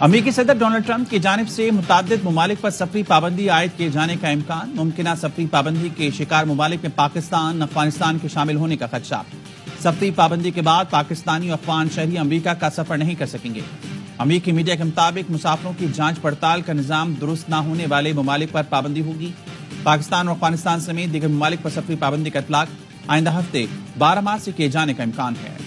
امریکی صدر Donald Trump کی جانب سے متعدد ممالک پر سفری پابندی عائد کیے جانے کا امکان، ممکنہ سفری پابندی کے شکار ممالک میں پاکستان، افغانستان کے شامل ہونے کا خدشہ۔ سفری پابندی کے بعد پاکستانی و افغان شہری امریکہ کا سفر نہیں کر سکیں گے۔ امریکی میڈیا کے مطابق مسافروں کی جانچ پڑتال کا نظام درست نہ ہونے والے ممالک پر پابندی ہوگی۔ پاکستان اور افغانستان سمیت دیگر ممالک پر سفری پابندی کا اطلاق آئندہ ہفتے 12 مارچ سے کیے جانے کا امکان ہے۔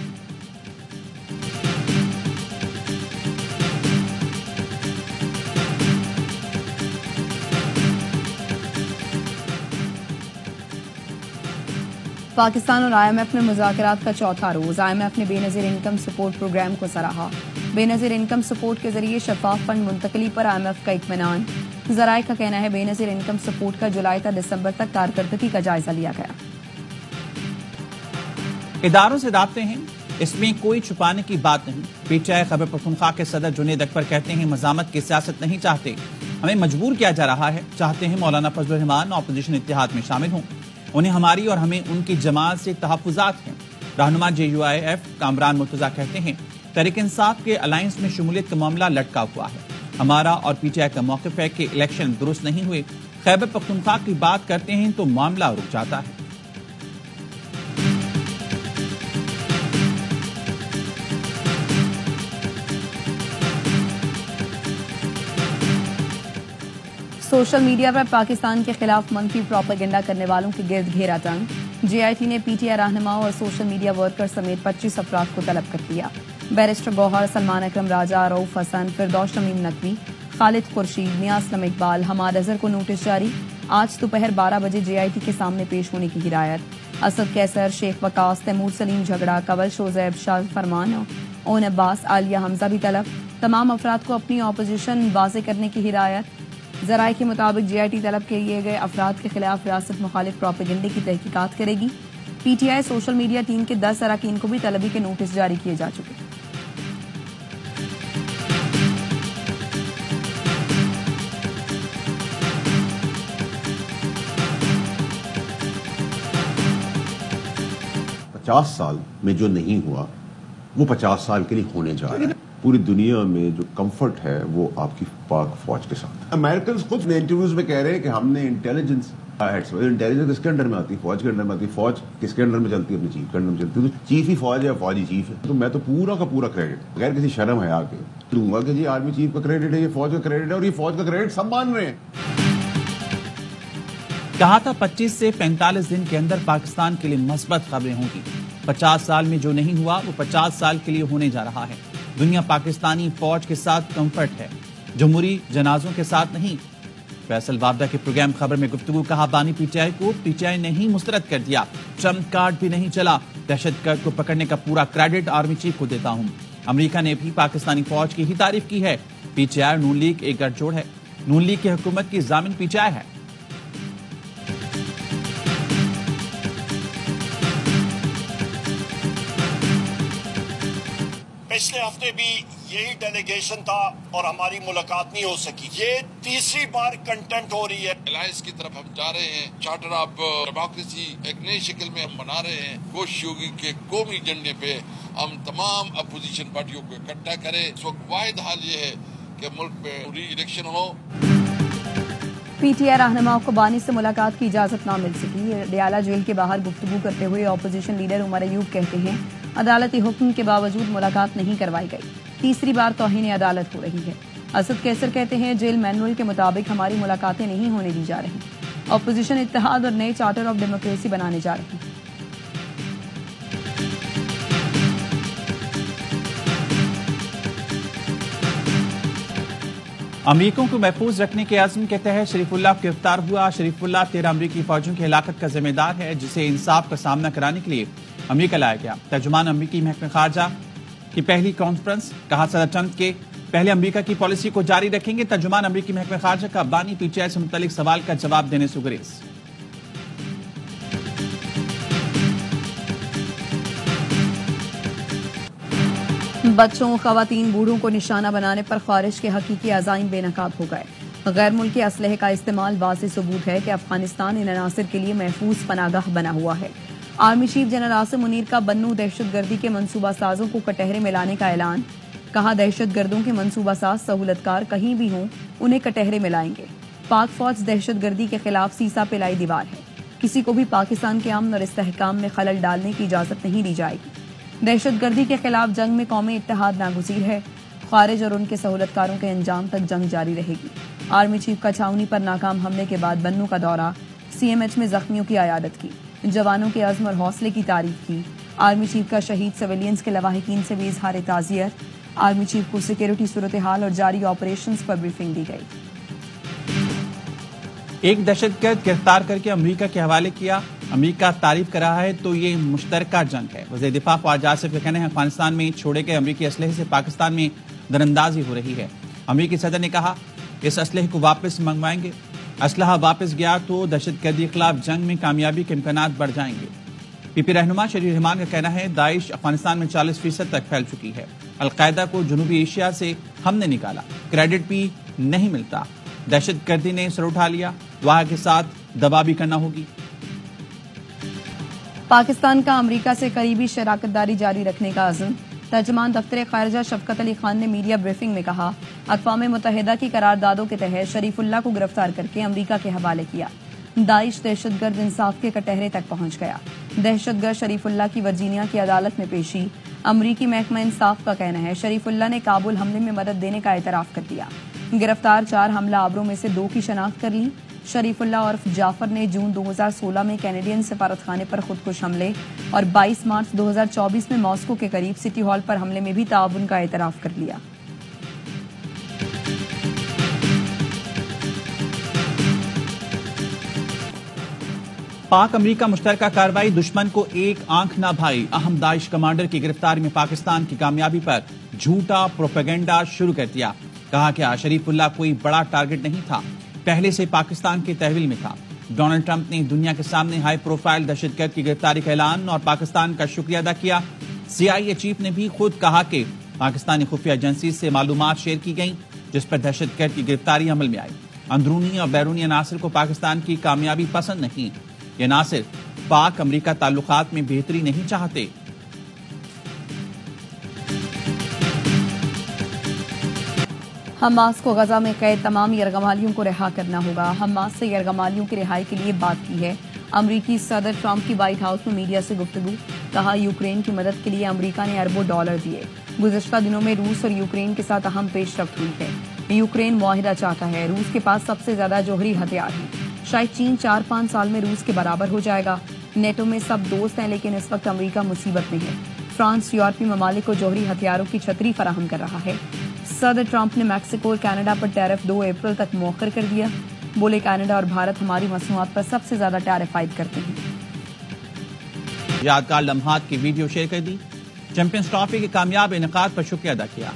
پاکستان اور آئی ایم ایف نے مذاکرات کا چوتھا روز آئی ایم ایف نے بے نظیر انکم سپورٹ پروگرام کو سراہا۔ بے نظیر انکم سپورٹ کے ذریعے شفاف فنڈ منتقلی پر آئی ایم ایف کا اطمینان۔ ذرائع کا کہنا ہے بے نظیر انکم سپورٹ کا جولائی تا دسمبر تک کارکردگی کا جائزہ لیا گیا۔ اداروں سے رابطے ہیں، اس میں کوئی چھپانے کی بات نہیں۔ P T I Khyber Pakhtunkhwa کے صدر جنید اکبر کہتے ہیں مزاحمت کی سیاست نہیں چاہتے، ہمیں مجبور کیا جا رہا ہے، چاہتے ہیں مولانا فضل الرحمان اپوزیشن اتحاد میں شامل ہوں، انہیں ہماری اور ہمیں ان کی جماعت سے تحفظات ہیں۔ رہنما J U I F Kamran Murtaza کہتے ہیں تحریک انصاف کے الائنس میں شمولیت کا معاملہ لٹکا ہوا ہے، ہمارا اور پی ٹی آئی کا موقف ہے کہ الیکشن درست نہیں ہوئے، خیبر پختونخوا کی بات کرتے ہیں تو معاملہ رک جاتا ہے۔ سوشل میڈیا پر پاکستان کے خلاف منفی پروپیگنڈا کرنے والوں کے گرد گھیرا تنگ۔ جے آئی ٹی نے پی ٹی آئی رہنماؤں اور سوشل میڈیا ورکر سمیت 25 افراد کو طلب کر لیا۔ بیرسٹر گوہر، سلمان اکرم راجہ، رؤف حسن، فردوس شمیم نقوی، خالد خورشید، نیاز اسلم اقبال، حماد اظہر کو نوٹس جاری، آج دوپہر 12 بجے جے آئی ٹی کے سامنے پیش ہونے کی ہدایت۔ اسد کیسر، شیخ وقاص، تیمور سلیم جھگڑا، کنول شوزیب، شاہ فرمان، اون عباس، عالیہ حمزہ بھی طلب۔ تمام افراد کو اپنی اپوزیشن واضح کرنے کی ہدایت۔ ذرائع کے مطابق جے آئی ٹی طلب کیے گئے افراد کے خلاف ریاست مخالف پروپیگنڈے کی تحقیقات کرے گی۔ P T I social media team کے 10 اراکین کو بھی طلبی کے نوٹس جاری کیے جا چکے۔ پچاس سال میں جو نہیں ہوا وہ 50 سال کے لیے ہونے جا رہا ہے۔ پوری دنیا میں جو کمفرٹ ہے وہ آپ کی پاک فوج کے ساتھ۔ امریکنز خود انٹرویوز میں کہہ رہے ہیں کہ ہم نے انٹیلیجنس کس کے انڈر میں آتی ہے؟ فوج کے انڈر میں آتی ہے۔ فوج کس کے انڈر میں چلتی ہے؟ اپنی چیف کے انڈر میں چلتی ہے۔ تو چیف ہی فوج ہے، فوجی چیف ہے۔ تو میں تو پورا کا پورا کریڈٹ بغیر کسی شرم حیا کے دوں گا کہ جی آرمی چیف کا کریڈٹ ہے، یہ فوج کا کریڈٹ ہے، اور یہ فوج کا کریڈٹ سب مان رہے ہیں۔ کہا تھا 25 سے 45 دن کے اندر پاکستان کے لیے مثبت خبریں ہوں گی۔ 50 سال میں جو نہیں ہوا وہ 50 سال کے لیے ہونے جا رہا ہے۔ دنیا پاکستانی فوج کے ساتھ کمفرٹ ہے، جمہوری جنازوں کے ساتھ نہیں۔ فیصل وابدہ کے پروگرام خبر میں گفتگو، کہا بانی پی ٹی آئی کو پی ٹی آئی نے ہی مسترد کر دیا، ٹرمپ کارڈ بھی نہیں چلا، دہشت گرد کو پکڑنے کا پورا کریڈٹ آرمی چیف کو دیتا ہوں۔ امریکہ نے بھی پاکستانی فوج کی ہی تعریف کی ہے۔ پی ٹی آئی اور نون لیگ ایک گٹھ جوڑ ہے، نون لیگ کی حکومت کی ضامن پی ٹی آئی ہے۔ پچھلے ہفتے بھی یہی ڈیلیگیشن تھا اور ہماری ملاقات نہیں ہو سکی۔ یہ تیسری بار کنٹینٹ ہو رہی ہے۔ الائنس کی طرف ہم جا رہے ہیں، چارٹر آف ڈیموکریسی ایک نئی شکل میں ہم بنا رہے ہیں۔ کوشش ہوگی کہ قومی ایجنڈے پہ ہم تمام اپوزیشن پارٹیوں کو اکٹھا کریں۔ اس وقت واحد حال یہ ہے کہ ملک میں ری election who. P T I رہنماؤں کو بانی سے ملاقات کی اجازت نہ مل سکی۔ ڈیالہ جیل کے باہر گفتگو کرتے ہوئے اپوزیشن لیڈر عمر ایوب کہتے ہیں عدالتی حکم کے باوجود ملاقات نہیں کروائی گئی، تیسری بار توہین عدالت ہو رہی ہے۔ اسد کیسر کہتے ہیں جیل مینول کے مطابق ہماری ملاقاتیں نہیں ہونے دی جا رہی، اپوزیشن اتحاد اور نئے چارٹر آف ڈیموکریسی بنانے جا رہی ہیں۔ امریکوں کو محفوظ رکھنے کے عزم کے تحت شریف اللہ گرفتار ہوا۔ شریف اللہ 13 امریکی فوجیوں کی ہلاکت کا ذمہ دار ہے، جسے انصاف کا سامنا کرانے کے لیے امریکہ لایا گیا۔ ترجمان امریکی محکمہ خارجہ کی پہلی کانفرنس، کہا صدر ٹرمپ کے پہلے امریکہ کی پالیسی کو جاری رکھیں گے۔ ترجمان امریکی محکمہ خارجہ کا بانی پی ٹی آئی سے متعلق سوال کا جواب دینے سے گریز۔ بچوں، خواتین، بوڑھوں کو نشانہ بنانے پر خارج کے حقیقی عزائم بے نقاب ہو گئے۔ غیر ملکی اسلحے کا استعمال واضح ثبوت ہے کہ افغانستان ان عناصر کے لیے محفوظ پناہ گاہ بنا ہوا ہے۔ Army chief general Asim Munir کا بنو دہشت گردی کے منصوبہ سازوں کو کٹہرے میں لانے کا اعلان۔ کہا دہشت گردوں کے منصوبہ ساز سہولت کار کہیں بھی ہوں انہیں کٹہرے میں لائیں گے۔ پاک فوج دہشت گردی کے خلاف سیسا پلائی دیوار ہے، کسی کو بھی پاکستان کے امن اور استحکام میں خلل ڈالنے کی اجازت نہیں دی جائے گی۔ دہشت گردی کے خلاف جنگ میں قومی اتحاد ناگزیر ہے، خارج اور ان کے سہولت کاروں کے انجام تک جنگ جاری رہے گی۔ آرمی چیف کا چھاؤنی پر ناکام حملے کے بعد بنوں کا دورہ، سی ایم ایچ میں زخمیوں کی عیادت کی، جوانوں کے عزم اور حوصلے کی تعریف کی۔ آرمی چیف کا شہید سویلینز کے لواحقین سے بھی اظہار تعزیت۔ آرمی چیف کو سیکیورٹی صورتحال اور جاری آپریشنز پر بریفنگ دی گئی۔ ایک دہشت گرد گرفتار کر کے امریکہ کے حوالے کیا، امریکہ تعریف کر رہا ہے تو یہ مشترکہ جنگ ہے۔ وزیر دفاع فواد آصف کا کہنا ہے افغانستان میں چھوڑے گئے امریکی اسلحے سے پاکستان میں دراندازی ہو رہی ہے۔ امریکی صدر نے کہا اس اسلحے کو واپس منگوائیں گے، اسلحہ واپس گیا تو دہشت گردی کے خلاف جنگ میں کامیابی کے امکانات بڑھ جائیں گے۔ پی پی رہنما شریف رحمان کا کہنا ہے داعش افغانستان میں 40% تک پھیل چکی ہے، القاعدہ کو جنوبی ایشیا سے ہم نے نکالا، کریڈٹ بھی نہیں ملتا، دہشت گردی نے سر اٹھا لیا، وہاں کے ساتھ دبا بھی کرنا ہوگی۔ پاکستان کا امریکہ سے قریبی شراکت داری جاری رکھنے کا عزم، ترجمان دفتر خارجہ شفقت علی خان نے میڈیا بریفنگ میں کہا اقوام متحدہ کی قراردادوں کے تحت شریف اللہ کو گرفتار کر کے امریکہ کے حوالے کیا۔ داعش دہشت گرد انصاف کے کٹہرے تک پہنچ گیا۔ دہشت گرد شریف اللہ کی ورجینیا کی عدالت میں پیشی، امریکی محکمہ انصاف کا کہنا ہے شریف اللہ نے کابل حملے میں مدد دینے کا اعتراف کر دیا۔ گرفتار 4 حملہ آوروں میں سے 2 کی شناخت کر لی۔ شریف اللہ عرف جعفر نے جون 2016 میں کینیڈین سفارت خانے پر خودکش حملے اور 22 مارچ 2024 میں ماسکو کے قریب سٹی ہال پر حملے میں بھی تعاون کا اعتراف کر لیا۔ پاک امریکہ مشترکہ کارروائی، دشمن کو ایک آنکھ نہ بھائی، اہم داعش کمانڈر کی گرفتاری میں پاکستان کی کامیابی پر جھوٹا پروپیگنڈا شروع کر دیا۔ کہا کہ شریف اللہ کوئی بڑا ٹارگٹ نہیں تھا، پہلے سے پاکستان کے تحویل میں تھا۔ ڈونلڈ ٹرمپ نے دنیا کے سامنے ہائی پروفائل دہشت گرد کی گرفتاری کا اعلان اور پاکستان کا شکریہ ادا کیا۔ CIA چیف نے بھی خود کہا کہ پاکستانی خفیہ ایجنسی سے معلومات شیئر کی گئیں جس پر دہشت گرد کی گرفتاری عمل میں آئی۔ اندرونی اور بیرونی عناصر کو پاکستان کی کامیابی پسند نہیں، یہ عناصر پاک امریکہ تعلقات میں بہتری نہیں چاہتے۔ حماس کو غزہ میں قید تمام یرغمالیوں کو رہا کرنا ہوگا۔ حماس سے یرغمالیوں کی رہائی کے لیے بات کی ہے۔ امریکی صدر ٹرمپ کی وائٹ ہاؤس میں میڈیا سے گفتگو، کہا یوکرین کی مدد کے لیے امریکہ نے اربوں ڈالر دیے۔ گزشتہ دنوں میں روس اور یوکرین کے ساتھ اہم پیش رفت ہوئی ہے۔ یوکرین معاہدہ چاہتا ہے، روس کے پاس سب سے زیادہ جوہری ہتھیار ہیں، شاید چین 4-5 سال میں روس کے برابر ہو جائے گا۔ نیٹو میں سب دوست ہیں لیکن اس وقت امریکہ مصیبت میں ہے۔ فرانس یورپی ممالک کو جوہری ہتھیاروں کی چھتری فراہم کر رہا ہے۔ صدر ٹرمپ نے میکسیکو اور کینیڈا پر ٹیرف 2 اپریل تک مؤخر کر دیا، بولے کینیڈا اور بھارت ہماری مصنوعات پر سب سے زیادہ ٹیرف عائد کرتے ہیں۔ یادگار لمحات کی ویڈیو شیئر کر دی، چیمپئنز ٹرافی کے کامیاب انعقاد پر شکریہ ادا کیا۔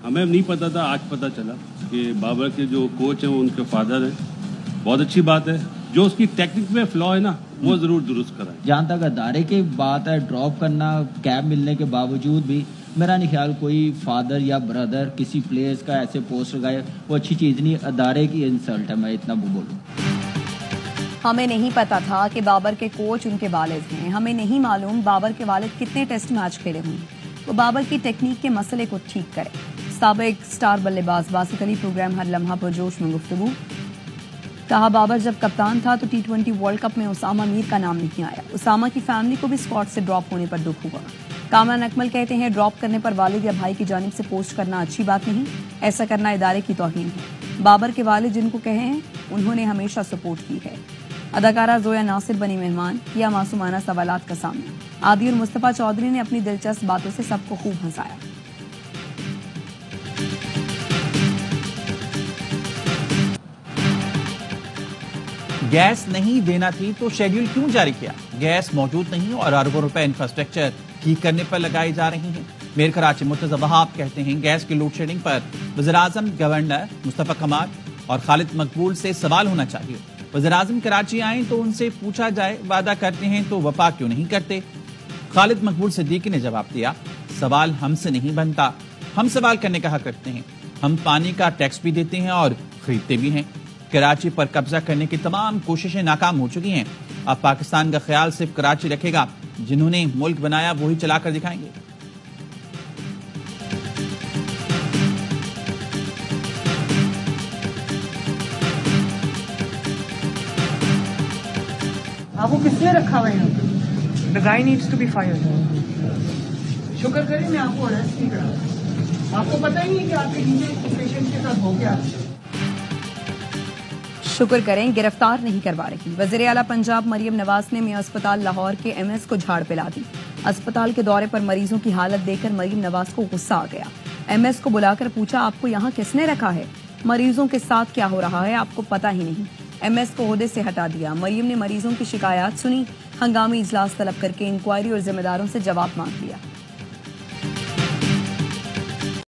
ہمیں نہیں پتا تھا، آج پتا چلا کہ بابر کے جو کوچ ہیں وہ ان کے فادر ہیں۔ بہت اچھی بات ہے، جو اس کی ٹیکنک میں فلا ہے نا وہ ضرور درست کرائیں۔ جہاں تک ادارے کی بات ہے، ڈراپ کرنا کیپ ملنے کے باوجود بھی میرا نہیں خیال کوئی فادر یا بردر کسی پلیئرز کا ایسے پوسٹ لگائے، وہ اچھی چیز نہیں، ادارے کی انسلٹ ہے، میں اتنا بولوں۔ ہمیں نہیں پتا تھا کہ بابر کے کوچ ان کے والد ہیں، ہمیں نہیں معلوم بابر کے والد کتنے ٹیسٹ میچ کھیلے ہوئے ہیں، وہ بابر کی ٹیکنیک کے مسئلے کو ٹھیک کرے۔ سابق سٹار بلے باز باسط علی پروگرام ہر لمحہ پر جوش میں گفتگو، کہا بابر جب کپتان تھا تو T20 ورلڈ کپ میں اسامہ میر کا نام نہیں آیا، اسامہ کی فیملی کو بھی اسکواڈ سے ڈراپ ہونے پر دکھ ہوا۔ کامران اکمل کہتے ہیں ڈراپ کرنے پر والد یا بھائی کی جانب سے پوسٹ کرنا اچھی بات نہیں، ایسا کرنا ادارے کی توہین ہے۔ بابر کے والد جن کو کہے ہیں انہوں نے ہمیشہ سپورٹ کی ہے۔ اداکارہ زویا ناصر بنی مہمان، کیا معصومانہ سوالات کا سامنا، عادی اور مصطفیٰ چودھری نے اپنی دلچسپ باتوں سے سب کو خوب ہنسایا۔ گیس نہیں دینا تھی تو شیڈیول کیوں جاری کیا؟ گیس موجود نہیں اور اربوں روپے انفراسٹرکچر ٹھیک کرنے پر لگائی جا رہی ہیں۔ میئر کراچی مرتضی وہاب کہتے ہیں گیس کی لوڈ شیڈنگ پر وزیراعظم، گورنر مصطفیٰ کمال اور خالد مقبول سے سوال ہونا چاہیے۔ وزیراعظم کراچی آئیں تو ان سے پوچھا جائے، وعدہ کرتے ہیں تو وفا کیوں نہیں کرتے؟ خالد مقبول صدیقی نے جواب دیا، سوال ہم سے نہیں بنتا، ہم سوال کرنے کا حق رکھتے ہیں، ہم پانی کا ٹیکس بھی دیتے ہیں اور خریدتے بھی ہیں۔ کراچی پر قبضہ کرنے کی تمام کوششیں ناکام ہو چکی ہیں، اب پاکستان کا خیال صرف کراچی رکھے گا، جنہوں نے ملک بنایا وہی چلا کر دکھائیں گے۔ آپ کو کس نے رکھا ہوا یہاں پہ؟ The guy needs to be fired. شکر کریں میں آپ کو اریسٹ نہیں کرا۔ آپ کو پتہ ہی نہیں کہ آپ کے نیچے پیشنٹ کے ساتھ ہو گیا۔ شکر کریں گرفتار نہیں کروا رہی۔ وزیر اعلیٰ پنجاب مریم نواز نے میاں اسپتال لاہور کے ایم ایس کو جھاڑ پلا دی۔ اسپتال کے دورے پر مریضوں کی حالت دیکھ کر مریم نواز کو غصہ آ گیا۔ ایم ایس کو بلا کر پوچھا آپ کو یہاں کس نے رکھا ہے؟ مریضوں کے ساتھ کیا ہو رہا ہے آپ کو پتہ ہی نہیں۔ ایم ایس کو عہدے سے ہٹا دیا۔ مریم نے مریضوں کی شکایات سنی، ہنگامی اجلاس طلب کر کے انکوائری اور ذمہ داروں سے جواب مانگ لیا۔